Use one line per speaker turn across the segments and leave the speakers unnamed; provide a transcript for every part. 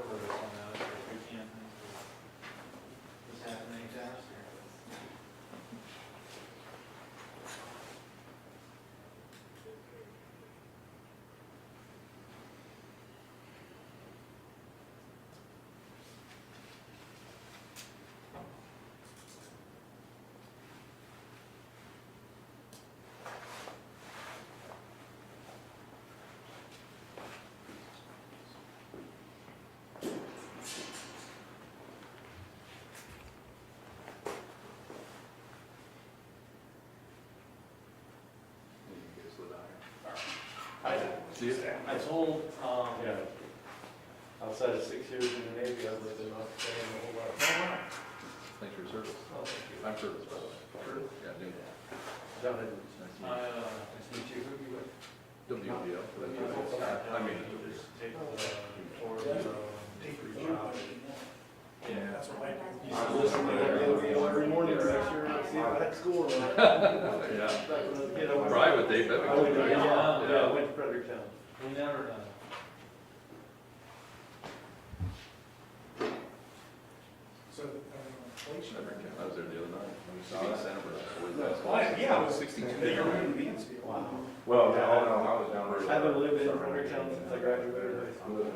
work with us on that, if we can't, just happening faster.
I told, outside of 6 years in the Navy, I lived in Australia a whole lot.
Thanks for your service.
Oh, thank you.
I'm service, by the way.
Curtis?
Yeah, new.
John Edwards.
Nice to
Nice
meet
to meet you, who you with?
you. WBO, but that's good. I mean,
Just take the tour of the shop.
yeah.
That's what I do.
I listen to WBO every morning, to make sure I see if I had school or not.
Yeah.
Back when I was a kid, I went-
Private day, but
I went to,
Yeah.
I went to Fredericktown.
We never done.
So, inflation.
I was there the other night.
saw that?
Center for boys
Well,
basketball.
yeah, it was
62.
You're in Mansfield.
Wow.
Well, yeah, I was down there.
I haven't lived in Fredericktown since I graduated high school.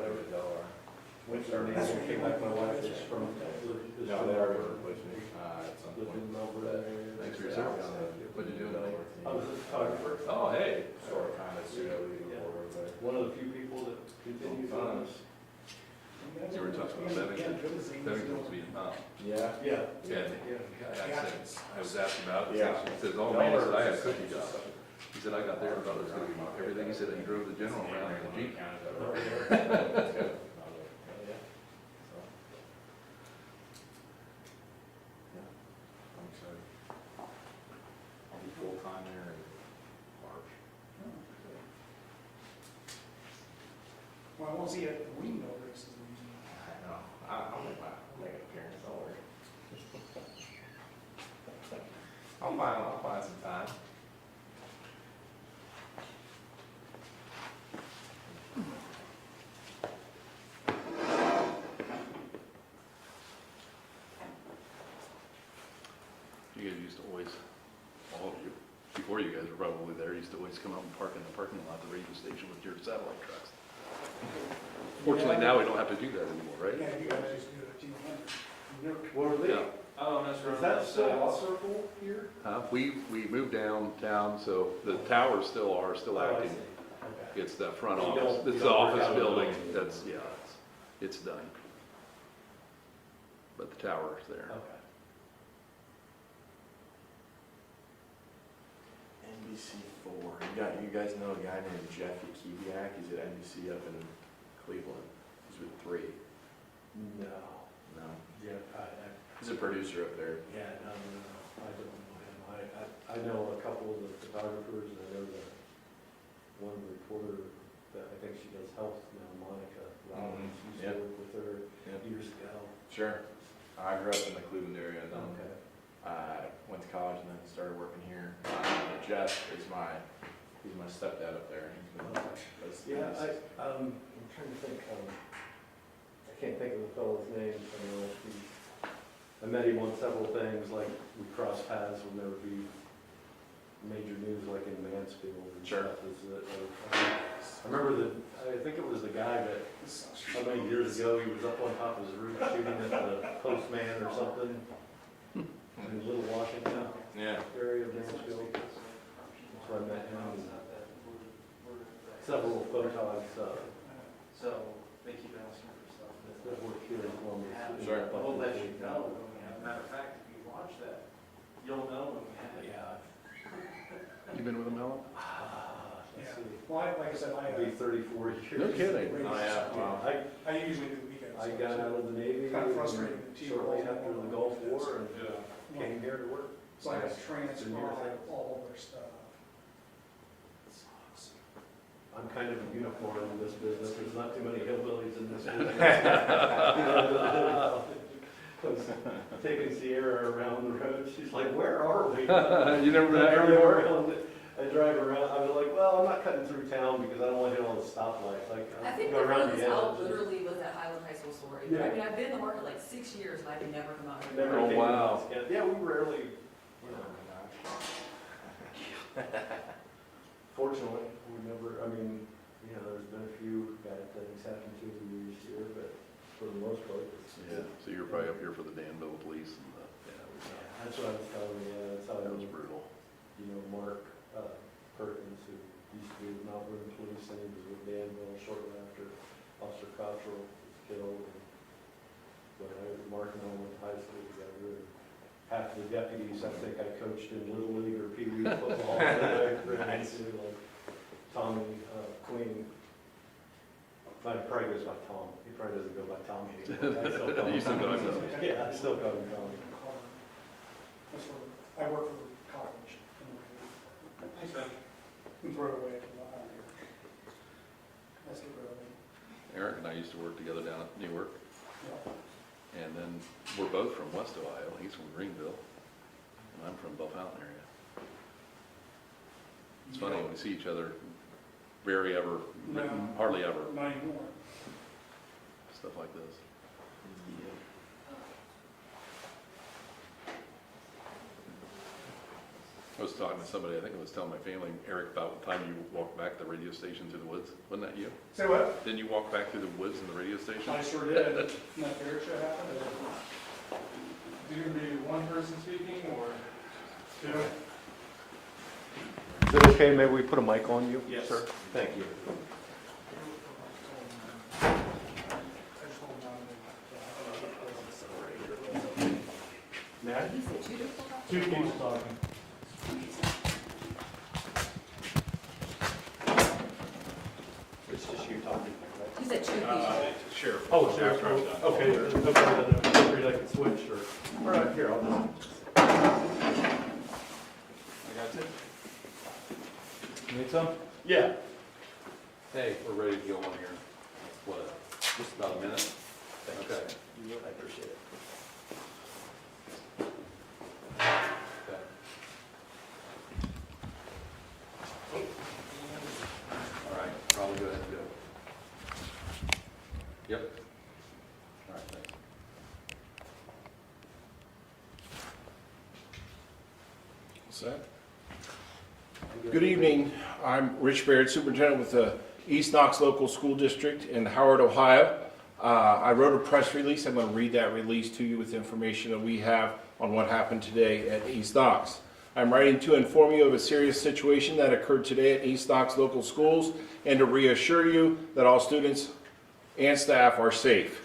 Went to our neighbor, came back, my wife is from, is
No,
from
they are
Melbourne.
gonna replace me, at some
Lived
point.
in Melbourne area.
Thanks for your service. What'd you do?
I was a photographer.
Oh, hey.
Sort of kind of pseudo leading
Yeah.
forward, but.
One of the few people that continues on this.
You were talking about Bevington. Bevington was being,
Yeah.
Yeah.
Yeah. I was asking about it.
Yeah.
He says, oh man, he said, I had a cookie job. He said, I got there and thought it was gonna be everything. He said, he drove the general around in the Jeep.
I'm excited. I'll be full-time there in March.
Well, I won't see it, we know races.
I know. I'll make an appearance, don't worry. I'll find some time.
You guys used to always, all of you, before you guys were probably there, used to always come out and park in the parking lot at the radio station with your satellite trucks. Fortunately, now we don't have to do that anymore, right?
Yeah, you guys just do it, 200.
Where were they?
Yeah.
Oh, that's right.
Is that still a circle here?
We moved downtown, so the towers still are
Oh, I
active.
see. Okay.
It's that front
You
office,
don't-
it's
you
the
don't work
office
out of the
building,
building.
that's, yeah, it's done. But the tower's there.
Okay.
NBC4. You guys know a guy named Jeff Yakibiak? He's at NBC up in Cleveland. He's with 3.
No.
No.
Yeah,
He's a producer up there.
yeah, no, I don't know him. I know a couple of the photographers, and I know the one reporter that I think she does health now, Monica Rollins. Used
Yep.
to work with her
Yep.
years ago.
Sure. I grew up in the Cleveland area, and then
Okay.
I went to college and then started working here. Jeff is he's my stepdad up there. He's been,
Yeah, I'm trying to think, I can't think of the fellow's name. I know I met him on several things, like we crossed paths when there would be major news like in Mansfield and
Sure.
stuff. I remember I think it was the guy that, how many years ago, he was up on top of his roof shooting at the postman or something in Little Washington
yeah.
area of Mansfield. That's where I met him. And several photogs
So they keep asking for stuff.
that work here in Columbus.
Sure.
We'll let you know when we have, matter of fact, if you watch that, you'll know when we have it.
Yeah.
You been with him, Helen?
Let's
Yeah.
see.
Well, like I said,
It'll be 34 years.
No kidding.
Oh, yeah. Wow.
I
I usually do the weekends.
I got out of the Navy
Kind of frustrating.
shortly after the Gulf War and came here to work.
So I have
It's
transcribed
in your thing.
all of their stuff.
I'm kind of a unicorn in this business. There's not too many hillbillies in this business. I was taking Sierra around the road. She's like, "Where are we?"
You never been out here before?
I drive around, I was like, well, I'm not cutting through town because I don't want to hit all the stoplights, like,
I
I'll
think
go
the
around
roads
the
out
edge.
literally was that Highland High School story.
Yeah.
I mean, I've been in the market like 6 years and I've never come out here.
Never
Oh,
came
wow.
to this. Yeah, we rarely, you know, fortunately, we never, I mean, you know, there's been a few bad things happen through the years here, but for the most part, it's.
Yeah, so you're probably up here for the Danville police and the,
Yeah, that's what I was telling you, yeah, that's how I
that was
was,
brutal.
you know, Mark Perkins, who used to be with Mount Vernon Police, and he was with Danville shortly after Officer Cottrell was killed. And when Mark and I went to high school together, and half the deputies, I think I coached in Little League or Pee Wee football. And I ran into, like, Tommy Queen. I probably goes by Tom. He probably doesn't go by Tommy anymore. I still call him
You still call him
Tommy.
Tommy.
Yeah, I still call him Tommy.
That's where, I work for the college.
Thanks, man.
We throw it away at the line here. That's the road.
Eric and I used to work together down at Newark,
Yeah.
and then we're both from West Ohio. He's from Greenville, and I'm from Bull Fountain area. It's funny when we see each other, rarely ever,
No.
hardly ever,
Not anymore.
stuff like this. I was talking to somebody, I think I was telling my family, Eric, about the time you walked back the radio station through the woods. Wasn't that you?
Say what?
Didn't you walk back through the woods in the radio station?
I sure did. Didn't that fair show happen?
Is it gonna be one person speaking or two?
Is it okay, maybe we put a mic on you?
Yes.
Sir? Thank you.
I just hold on to
Matt?
You said two different talk?
Two people talking.
It's just you talking, right?
You said two people.
Sheriff.
Oh, sure. Okay, then feel free to switch or, all right, here, I'll just.
I got two.
Need some?
Yeah.
Hey, we're ready to go on here. What, just about a minute? Okay.
I appreciate it.
All right, probably go ahead and go. Yep. All right, thanks.
Set. Good evening. I'm Rich Baird, Superintendent with the East Knox Local School District in Howard, Ohio. I wrote a press release. I'm going to read that release to you with information that we have on what happened today at East Knox. I'm writing to inform you of a serious situation that occurred today at East Knox Local Schools and to reassure you that all students and staff are safe.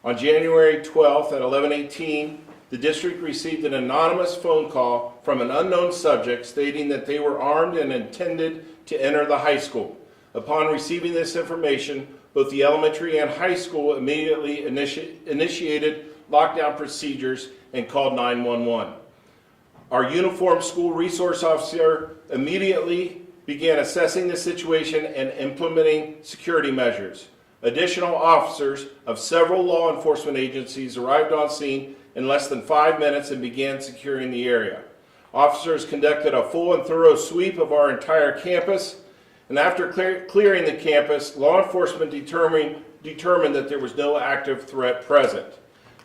On January 12th at 11:18, the district received an anonymous phone call from an unknown subject stating that they were armed and intended to enter the high school. Upon receiving this information, both the elementary and high school immediately initiated lockdown procedures and called 911. Our uniformed school resource officer immediately began assessing the situation and implementing security measures. Additional officers of several law enforcement agencies arrived on scene in less than 5 minutes and began securing the area. Officers conducted a full and thorough sweep of our entire campus, and after clearing the campus, law enforcement determined that there was no active threat present.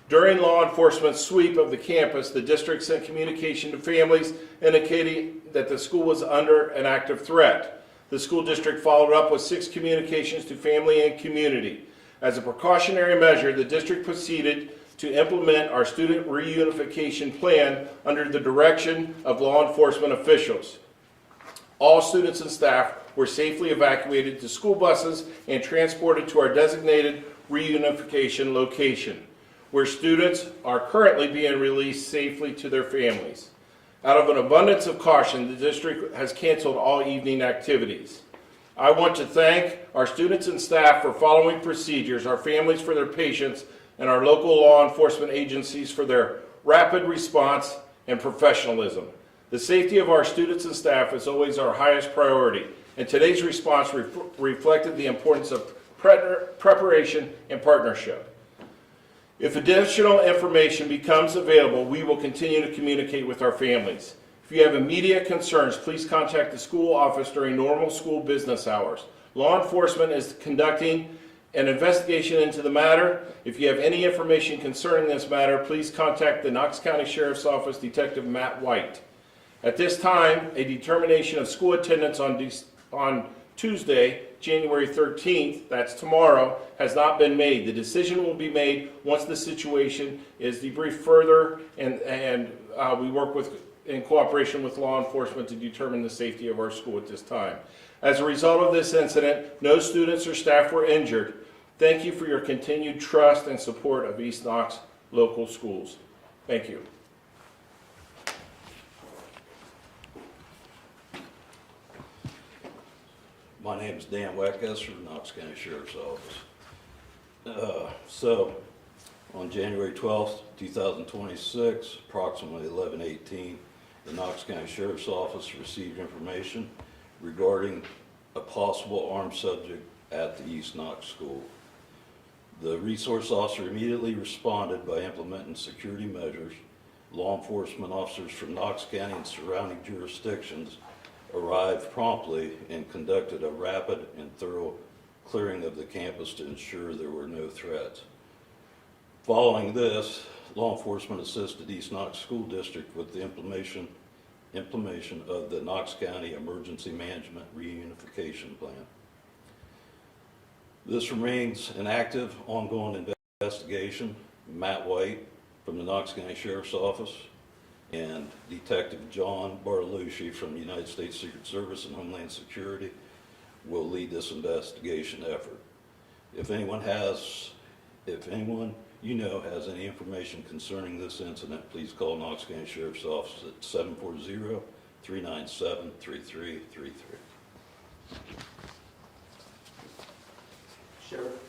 During law enforcement's sweep of the campus, the district sent communication to families indicating that the school was under an active threat. The school district followed up with 6 communications to family and community. As a precautionary measure, the district proceeded to implement our student reunification plan under the direction of law enforcement officials. All students and staff were safely evacuated to school buses and transported to our designated reunification location, where students are currently being released safely to their families. Out of an abundance of caution, the district has canceled all evening activities. I want to thank our students and staff for following procedures, our families for their patience, and our local law enforcement agencies for their rapid response and professionalism. The safety of our students and staff is always our highest priority, and today's response reflected the importance of preparation and partnership. If additional information becomes available, we will continue to communicate with our families. If you have immediate concerns, please contact the school office during normal school business hours. Law enforcement is conducting an investigation into the matter. If you have any information concerning this matter, please contact the Knox County Sheriff's Office Detective Matt White. At this time, a determination of school attendance on Tuesday, January 13th, that's tomorrow, has not been made. The decision will be made once the situation is debriefed further and we work in cooperation with law enforcement to determine the safety of our school at this time. As a result of this incident, no students or staff were injured. Thank you for your continued trust and support of East Knox Local Schools. Thank you.
My name is Dan Weckes from Knox County Sheriff's Office. So, on January 12th, 2026, approximately 11:18, the Knox County Sheriff's Office received information regarding a possible armed subject at the East Knox School. The resource officer immediately responded by implementing security measures. Law enforcement officers from Knox County and surrounding jurisdictions arrived promptly and conducted a rapid and thorough clearing of the campus to ensure there were no threats. Following this, law enforcement assisted East Knox School District with the implementation of the Knox County Emergency Management Reunification Plan. This remains an active, ongoing investigation. Matt White from the Knox County Sheriff's Office and Detective John Bartolucci from the United States Secret Service and Homeland Security will lead this investigation effort. If anyone you know has any information concerning this incident, please call Knox County Sheriff's Office at 740-397-3333.
Sheriff,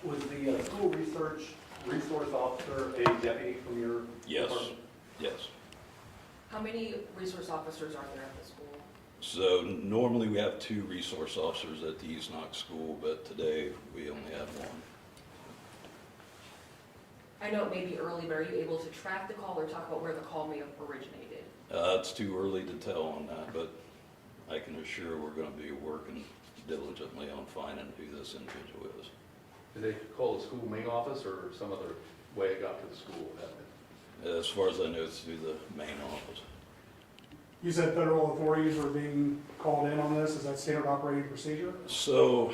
was the school resource officer a deputy from your
Yes,
department?
yes.
How many resource officers are there at the school?
So normally we have 2 resource officers at the East Knox School, but today we only have 1.
I know it may be early, but are you able to track the call or talk about where the call may have originated?
It's too early to tell on that, but I can assure we're going to be working diligently on finding who this individual is.
Did they call the school main office or some other way it got to the school?
As far as I know, it's through the main office.
You said federal authorities are being called in on this. Is that standard operating procedure?
So,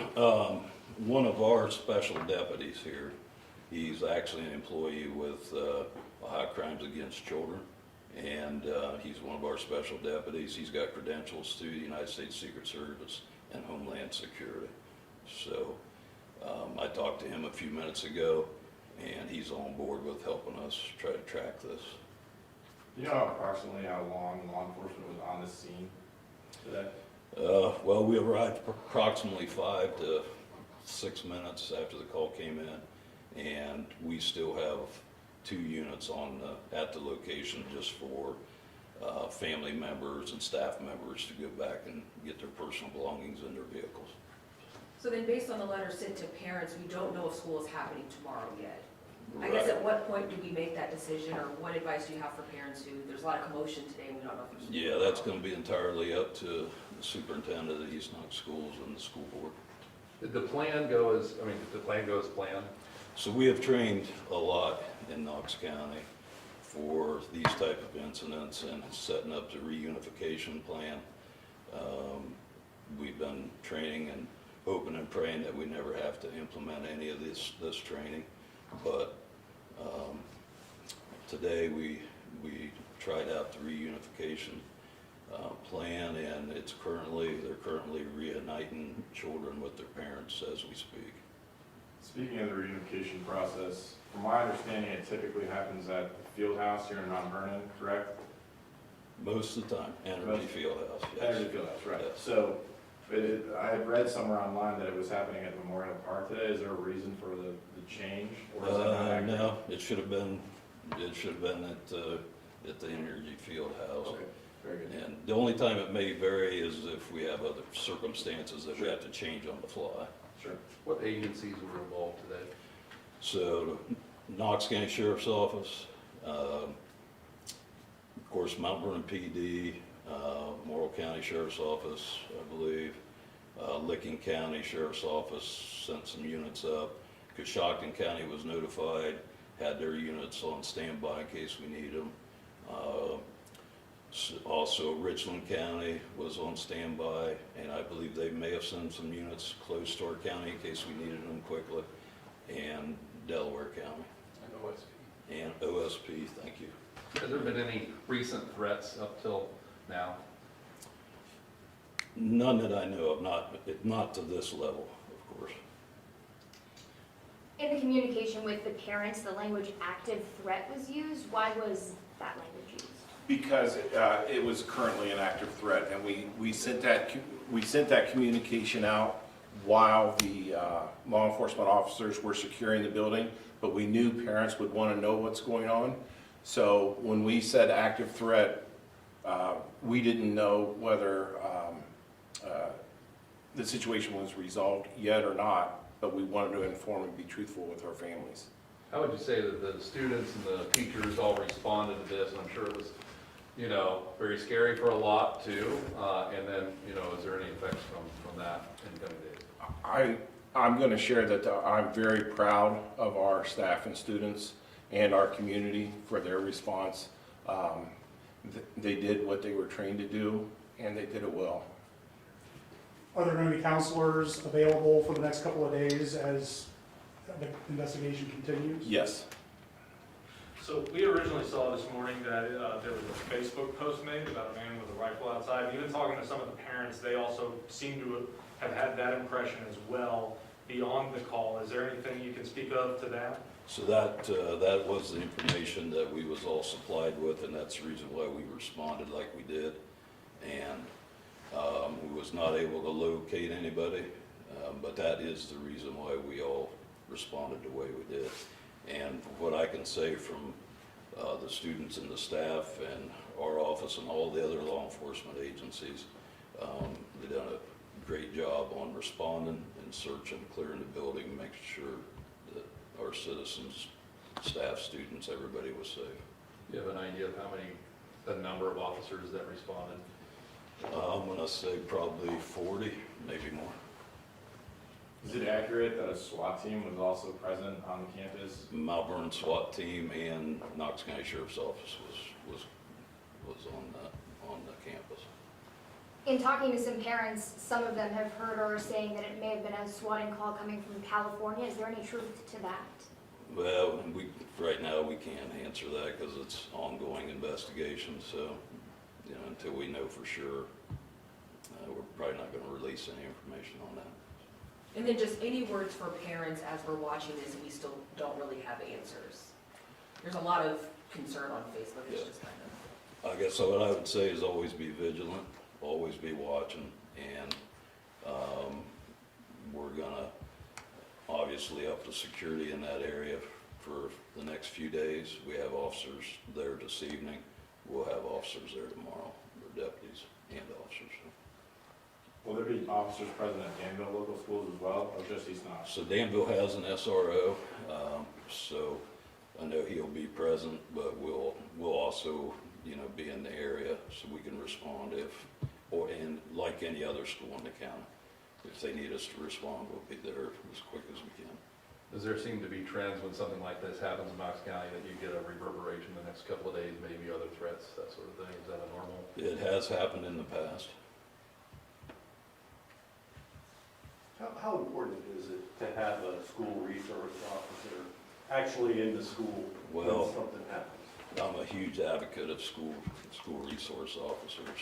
one of our special deputies here, he's actually an employee with Ohio Crimes Against Children, and he's one of our special deputies. He's got credentials through the United States Secret Service and Homeland Security. So, I talked to him a few minutes ago, and he's on board with helping us try to track this.
You know approximately how long law enforcement was on the scene today?
Well, we arrived approximately 5 to 6 minutes after the call came in, and we still have 2 units at the location just for family members and staff members to go back and get their personal belongings in their vehicles.
So then based on the letter sent to parents, we don't know if school is happening tomorrow yet. I guess at what point do we make that decision, or what advice do you have for parents who, there's a lot of commotion today and we don't know if you
Yeah, that's going to be entirely up to the superintendent of the East Knox Schools and the school board.
Did the plan go as planned?
So we have trained a lot in Knox County for these type of incidents and setting up the reunification plan. We've been training and hoping and praying that we never have to implement any of this training. But today we tried out the reunification plan, and they're currently reuniting children with their parents as we speak.
Speaking of the reunification process, from my understanding, it typically happens at the field house here in Mount Vernon, correct?
Most of the time, Energy Fieldhouse, yes.
Energy field house, right.
Yes.
So, I had read somewhere online that it was happening at Memorial Park today. Is there a reason for the change? Or is that not accurate?
No, it should have been at the Energy Fieldhouse.
Okay, very good.
And the only time it may vary is if we have other circumstances that we have to change on the fly.
Sure.
What agencies were involved today?
So, Knox County Sheriff's Office, Of course, Mount Vernon PD, Morrill County Sheriff's Office, I believe, Licking County Sheriff's Office sent some units up. Coshocton County was notified, had their units on standby in case we need them. Also, Richland County was on standby, and I believe they may have sent some units close to our county in case we needed them quickly, and Delaware County. And OSP, thank you.
Has there been any recent threats up till now?
None that I know of, not to this level, of course.
In the communication with the parents, the language active threat was used. Why was that language used?
Because it was currently an active threat, and we sent that communication out while the law enforcement officers were securing the building, but we knew parents would want to know what's going on. So when we said active threat, we didn't know whether the situation was resolved yet or not, but we wanted to inform and be truthful with our families.
How would you say that the students and the teachers all responded to this? I'm sure it was, very scary for a lot too. And then, is there any effects from that in coming days?
I'm going to share that I'm very proud of our staff and students and our community for their response. They did what they were trained to do, and they did it well.
Are there going to be counselors available for the next couple of days as the investigation continues?
Yes.
So we originally saw this morning that there was a Facebook post made about a man with a rifle outside. Even talking to some of the parents, they also seem to have had that impression as well beyond the call. Is there anything you can speak of to that?
So that was the information that we was all supplied with, and that's the reason why we responded like we did. And we was not able to locate anybody, but that is the reason why we all responded the way we did. And what I can say from the students and the staff and our office and all the other law enforcement agencies, they've done a great job on responding and searching, clearing the building, making sure that our citizens, staff, students, everybody was safe.
Do you have an idea of the number of officers that responded?
I'm gonna say probably 40, maybe more.
Is it accurate that a SWAT team was also present on the campus?
Mount Vernon SWAT team and Knox County Sheriff's Office was on the campus.
In talking to some parents, some of them have heard or are saying that it may have been a swatting call coming from California. Is there any truth to that?
Well, right now we can't answer that because it's ongoing investigation, so, until we know for sure, we're probably not gonna release any information on that.
And then just any words for parents as we're watching this and we still don't really have answers? There's a lot of concern on Facebook, it's just kind of.
I guess what I would say is always be vigilant, always be watching, and we're gonna obviously up the security in that area for the next few days. We have officers there this evening. We'll have officers there tomorrow, or deputies and officers.
Will there be officers present at Danville Local Schools as well, or just East Knox?
So Danville has an SRO, so I know he'll be present, but we'll also, be in the area so we can respond and like any other school in the county. If they need us to respond, we'll be there as quick as we can.
Does there seem to be trends when something like this happens in Knox County that you get a reverberation the next couple of days, maybe other threats, that sort of thing? Is that a normal?
It has happened in the past.
How important is it to have a school resource officer actually in the school when
Well,
something happens?
I'm a huge advocate of school resource officers.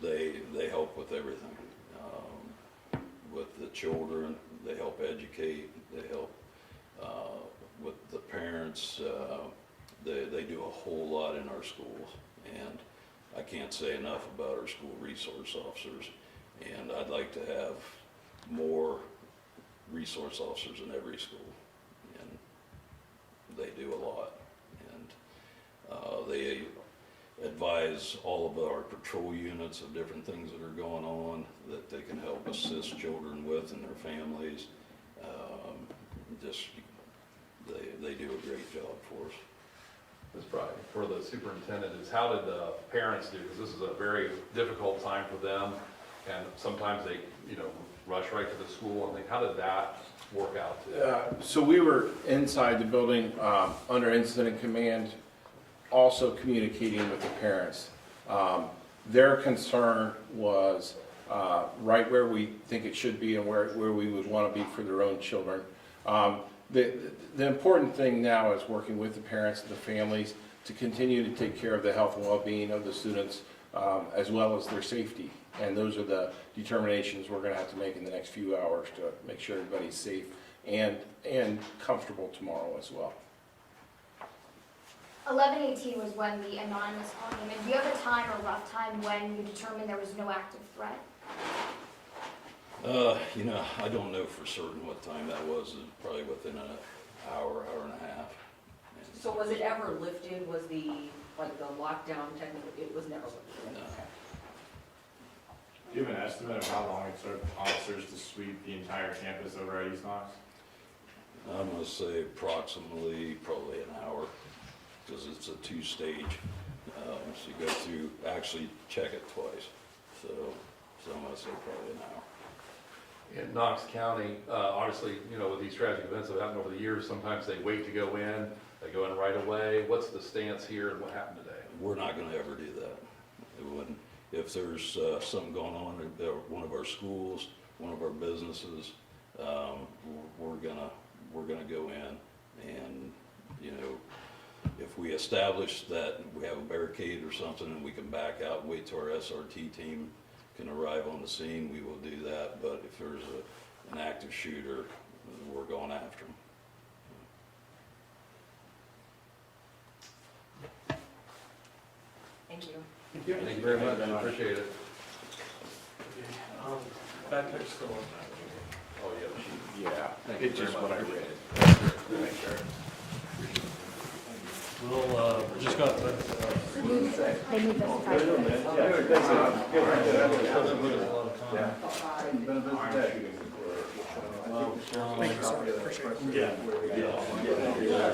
They help with everything. With the children, they help educate, they help with the parents. They do a whole lot in our schools, and I can't say enough about our school resource officers. And I'd like to have more resource officers in every school, and they do a lot. And they advise all of our patrol units of different things that are going on that they can help assist children with and their families. They do a great job for us.
This probably for the superintendent is how did the parents do? Because this is a very difficult time for them, and sometimes they, rush right to the school, and how did that work out?
So we were inside the building, under incident command, also communicating with the parents. Their concern was right where we think it should be and where we would want to be for their own children. The important thing now is working with the parents and the families to continue to take care of the health and well-being of the students, as well as their safety. And those are the determinations we're going to have to make in the next few hours to make sure everybody's safe and comfortable tomorrow as well.
11:18 was when the anonymous call came in. Do you have a time or rough time when you determined there was no active threat?
I don't know for certain what time that was. It was probably within an hour and a half.
So was it ever lifted? Was the lockdown technically, it was never lifted?
No.
Okay.
Do you have an estimate of how long it took officers to sweep the entire campus over at East Knox?
I'm gonna say approximately probably an hour, because it's a two-stage. So you go through, actually check it twice. So I'm gonna say probably an hour.
In Knox County, obviously, with these tragic events that have happened over the years, sometimes they wait to go in, they go in right away. What's the stance here and what happened today?
We're not gonna ever do that. If there's something going on at one of our schools, one of our businesses, we're gonna go in and, if we establish that we have a barricade or something and we can back out and wait till our SRT team can arrive on the scene, we will do that. But if there's an active shooter, we're going after him.
Thank you.
Thank you very much, I appreciate it.
Back next door.
Oh, yeah.
Yeah, it's just what I read.
We'll, just got the.
They moved us to 5 minutes.
Thank you, sir. Appreciate it.
Yeah.